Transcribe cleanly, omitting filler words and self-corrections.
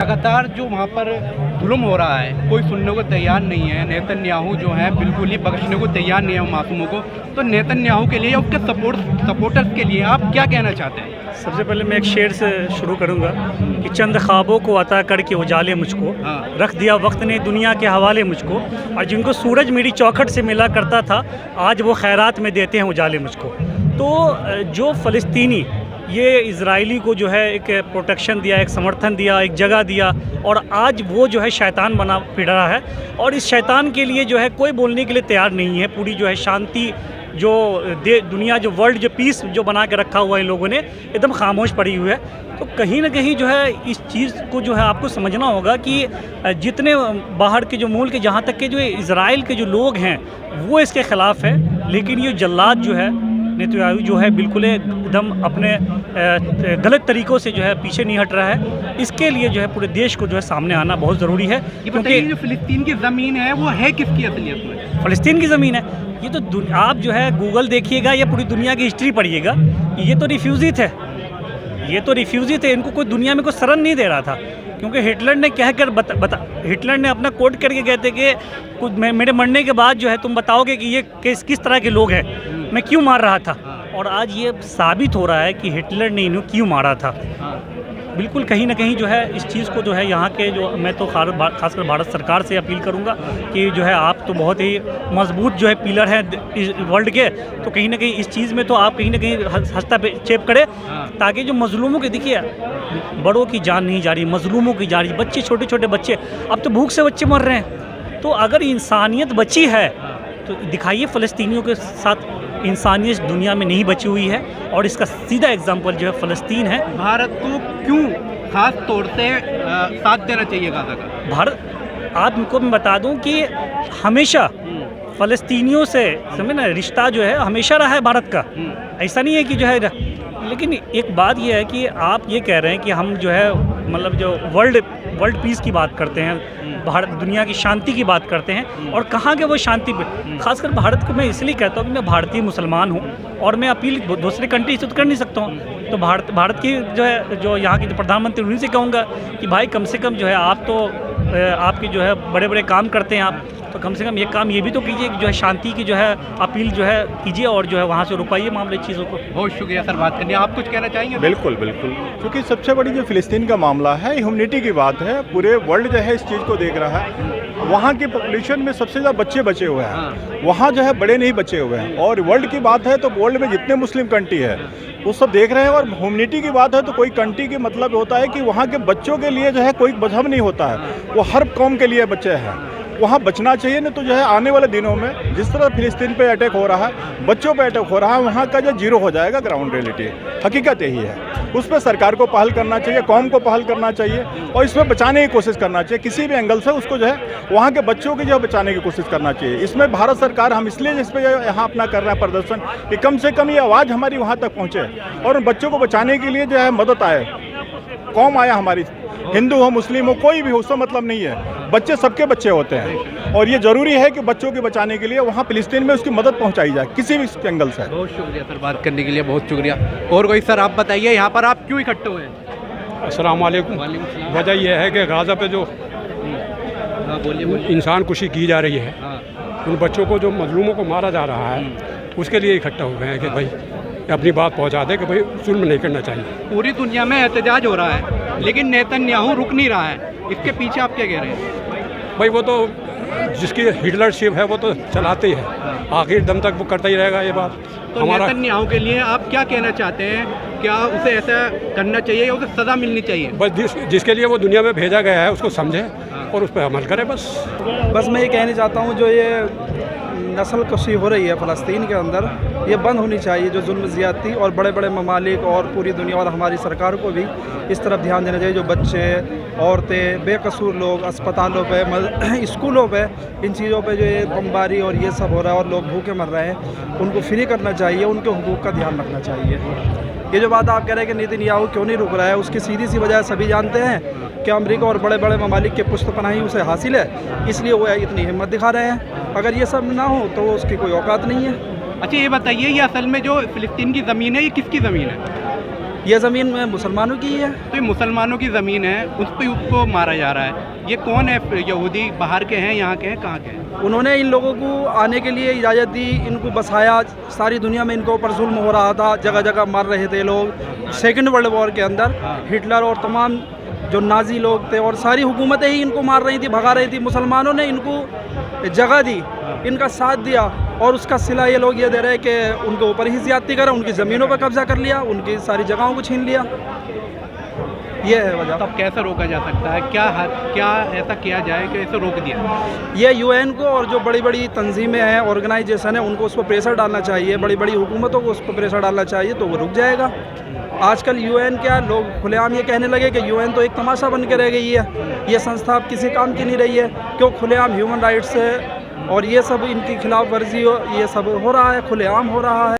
लगातार जो वहाँ पर जुल्म हो रहा है कोई सुनने को तैयार नहीं है। नेतन्याहू जो है बिल्कुल ही बख्शने को तैयार नहीं है मासूमों को। तो नेतन्याहू के लिए, उसके सपोर्टर्स के लिए आप क्या कहना चाहते हैं? सबसे पहले मैं एक शेर से शुरू करूंगा कि चंद ख्वाबों को अता करके उजाले मुझको, रख दिया वक्त ने दुनिया के हवाले मुझको, और जिनको सूरज मेरी चौखट से मिला करता था आज वो खैरात में देते हैं उजाले मुझको। तो जो फ़लस्तीनी ये इजरायली को जो है एक प्रोटेक्शन दिया, एक समर्थन दिया, एक जगह दिया, और आज वो जो है शैतान बना फिर रहा है, और इस शैतान के लिए जो है कोई बोलने के लिए तैयार नहीं है। पूरी जो है शांति जो दुनिया, जो वर्ल्ड, जो पीस जो बना के रखा हुआ है इन लोगों ने, एकदम खामोश पड़ी हुई है। तो कहीं ना कहीं जो है इस चीज़ को जो है आपको समझना होगा कि जितने बाहर के जो मुल्क के, जहाँ तक के जो इजराइल के जो लोग हैं वो इसके ख़िलाफ़ है, लेकिन ये जल्लाद जो है नेतन्याहू जो है बिल्कुल एकदम अपने गलत तरीक़ों से जो है पीछे नहीं हट रहा है। इसके लिए जो है पूरे देश को जो है सामने आना बहुत ज़रूरी है। क्योंकि जो फ़लस्तीन की ज़मीन है वो है किसकी असलियत में? फ़लस्तीन की ज़मीन है ये। तो आप जो है गूगल देखिएगा या पूरी दुनिया की हिस्ट्री पढ़िएगा, ये तो रिफ्यूज़ी थे, ये तो रिफ्यूज़ी थे। इनको कोई दुनिया में कोई शरण नहीं दे रहा था, क्योंकि हिटलर ने कहकर हिटलर ने अपना कोट करके कहते कि कुछ मेरे मरने के बाद जो है तुम बताओगे कि ये किस तरह के लोग हैं, मैं क्यों मार रहा था। और आज ये साबित हो रहा है कि हिटलर ने इन्हें क्यों मारा था। बिल्कुल कहीं ना कहीं जो है इस चीज़ को जो है यहाँ के जो, मैं तो खासकर भारत सरकार से अपील करूँगा कि जो है आप तो बहुत ही मजबूत जो है पिलर हैं वर्ल्ड के, तो कहीं ना कहीं इस चीज़ में तो आप कहीं ना कहीं हस्तक्षेप करें, ताकि जो मजलूमों के, देखिए बड़ों की जान नहीं जा रही, मजलूमों की जा रही, बच्चे, छोटे छोटे बच्चे, अब तो भूख से बच्चे मर रहे हैं। तो अगर इंसानियत बची है तो दिखाइए फ़लस्तीनियों के साथ इंसानियत दुनिया में नहीं बची हुई है, और इसका सीधा एग्जांपल जो है फ़लस्तीन है। भारत को क्यों खास तौर से साथ देना चाहिए गाज़ा का? भारत, आपको मैं बता दूं कि हमेशा फ़लस्तीनियों से समझे ना रिश्ता जो है हमेशा रहा है भारत का, ऐसा नहीं है कि जो है। लेकिन एक बात यह है कि आप ये कह रहे हैं कि हम जो है मतलब जो वर्ल्ड पीस की बात करते हैं, भारत दुनिया की शांति की बात करते हैं, और कहाँ के वो शांति पे, खासकर भारत को मैं इसलिए कहता हूँ कि मैं भारतीय मुसलमान हूँ और मैं अपील दूसरे कंट्री से तो कर नहीं सकता हूँ। तो भारत की जो है, जो यहाँ के जो प्रधानमंत्री, उन्हीं से कहूँगा कि भाई कम से कम जो है आप तो आपके जो है बड़े बड़े काम करते हैं आप, तो कम से कम ये काम ये भी तो कीजिए कि जो है शांति की जो है अपील जो है कीजिए, और जो है वहाँ से रुकाइए मामले चीज़ों को। बहुत शुक्रिया सर बात करने। आप कुछ कहना चाहेंगे? बिल्कुल बिल्कुल, क्योंकि सबसे बड़ी जो फ़िलिस्तीन का मामला है ह्यूमनिटी की बात है। पूरे वर्ल्ड जो है इस चीज़ को देख रहा है। वहाँ की पॉपुलेशन में सबसे ज़्यादा बच्चे बचे हुए हैं, वहाँ जो है बड़े नहीं बचे हुए हैं। और वर्ल्ड की बात है तो वर्ल्ड में जितने मुस्लिम कंट्री है वो सब देख रहे हैं। और ह्यूमनिटी की बात है तो कोई कंट्री की मतलब होता है कि वहाँ के बच्चों के लिए जो है कोई मजहब नहीं होता है, वो हर कौम के लिए बच्चे हैं, वहाँ बचना चाहिए। ना तो जो है आने वाले दिनों में जिस तरह फ़िलिस्तीन पे अटैक हो रहा है, बच्चों पे अटैक हो रहा है, वहाँ का जो जीरो हो जाएगा। ग्राउंड रियलिटी हकीकत यही है। उस पर सरकार को पहल करना चाहिए, कौम को पहल करना चाहिए, और इसमें बचाने की कोशिश करना चाहिए। किसी भी एंगल से उसको जो है वहाँ के बच्चों की जो है बचाने की कोशिश करना चाहिए। इसमें भारत सरकार, हम इसलिए इस पर यहाँ अपना कर रहे हैं प्रदर्शन कि कम से कम ये आवाज़ हमारी वहाँ तक पहुँचे, और उन बच्चों को बचाने के लिए जो है मदद आए। कौम आया हमारी, हिंदू हो, मुस्लिम हो, कोई भी हो, उसका मतलब नहीं है। बच्चे सबके बच्चे होते हैं, और ये ज़रूरी है कि बच्चों के बचाने के लिए वहाँ फ़िलिस्तीन में उसकी मदद पहुँचाई जाए किसी भी एंगल से। बहुत शुक्रिया सर बात करने के लिए, बहुत शुक्रिया। और कोई सर आप बताइए, यहाँ पर आप क्यों इकट्ठे हुए हैं? अस्सलाम वालेकुम। वजह यह है कि गाज़ा पे जो इंसान कुशी की जा रही है, उन बच्चों को, जो मजलूमों को मारा जा रहा है, उसके लिए इकट्ठा हो गए हैं कि भाई अपनी बात पहुंचा दे कि भाई जुल्म नहीं करना चाहिए। पूरी दुनिया में एहतजाज हो रहा है, लेकिन नेतन्याहू रुक नहीं रहा है। इसके पीछे आप क्या कह रहे हैं? भाई वो तो जिसकी हिटलरशिप है वो तो चलाते ही है, आखिर दम तक वो करता ही रहेगा ये बात। तो नेतन्याहू के लिए आप क्या कहना चाहते हैं? क्या उसे ऐसा करना चाहिए या उसे सज़ा मिलनी चाहिए? बस जिसके लिए वो दुनिया में भेजा गया है उसको समझे और उस पर अमल करे। बस मैं ये कहना चाहता हूँ, जो ये नस्ल कशी हो रही है फ़लस्तीन के अंदर, ये बंद होनी चाहिए। जो जुल्म ज़्यादती, और बड़े बड़े ममालिक और पूरी दुनिया और हमारी सरकार को भी इस तरफ ध्यान देना चाहिए। जो बच्चे, औरतें, बेकसूर लोग अस्पतालों पे, स्कूलों पे, इन चीज़ों पे जो ये बमबारी और ये सब हो रहा है और लोग भूखे मर रहे हैं, उनको फ्री करना चाहिए, उनके हुकूक का ध्यान रखना चाहिए। ये जो बात आप कह रहे हैं कि नेतन्याहू क्यों नहीं रुक रहा है, उसकी सीधी सी वजह सभी जानते हैं कि अमेरिका और बड़े बड़े ममालिक के पुश्त पनाही उसे हासिल है, इसलिए वो इतनी हिम्मत दिखा रहे हैं। अगर ये सब ना हो तो उसकी कोई औकात नहीं है। अच्छा ये बताइए, ये असल में जो फ़िलिस्तीन की ज़मीन है, ये किसकी ज़मीन है? ये ज़मीन में मुसलमानों की है। तो ये मुसलमानों की ज़मीन है, उस पर उसको मारा जा रहा है। ये कौन है यहूदी? बाहर के हैं, यहाँ के हैं, कहाँ के हैं? उन्होंने इन लोगों को आने के लिए इजाज़त दी, इनको बसाया। सारी दुनिया में इनको ऊपर जुल्म हो रहा था, जगह जगह मार रहे थे लोग। सेकंड वर्ल्ड वॉर के अंदर हिटलर और तमाम जो नाजी लोग थे और सारी हुकूमतें ही इनको मार रही थी, भगा रही थी। मुसलमानों ने इनको जगह दी, इनका साथ दिया, और उसका सिला ये लोग ये दे रहे हैं कि उनके ऊपर ही ज़्यादती करा, उनकी ज़मीनों पर कब्जा कर लिया, उनकी सारी जगहों को छीन लिया। ये है वजह। तब कैसे रोका जा सकता है? क्या ऐसा किया जाए कि इसे रोक दिया? ये यूएन को और जो बड़ी बड़ी तंजीमें हैं, ऑर्गेनाइजेशन है, उनको उस पर प्रेशर डालना चाहिए। बड़ी बड़ी हुकूमतों को उस पर प्रेशर डालना चाहिए, तो वो रुक जाएगा। आजकल यूएन क्या, लोग खुलेआम ये कहने लगे कि यूएन तो एक तमाशा बन के रह गई है, ये संस्था अब किसी काम की नहीं रही है। क्यों? खुलेआम ह्यूमन राइट्स और ये सब इनकी खिलाफ वर्जी ये सब हो रहा है, खुलेआम हो रहा है।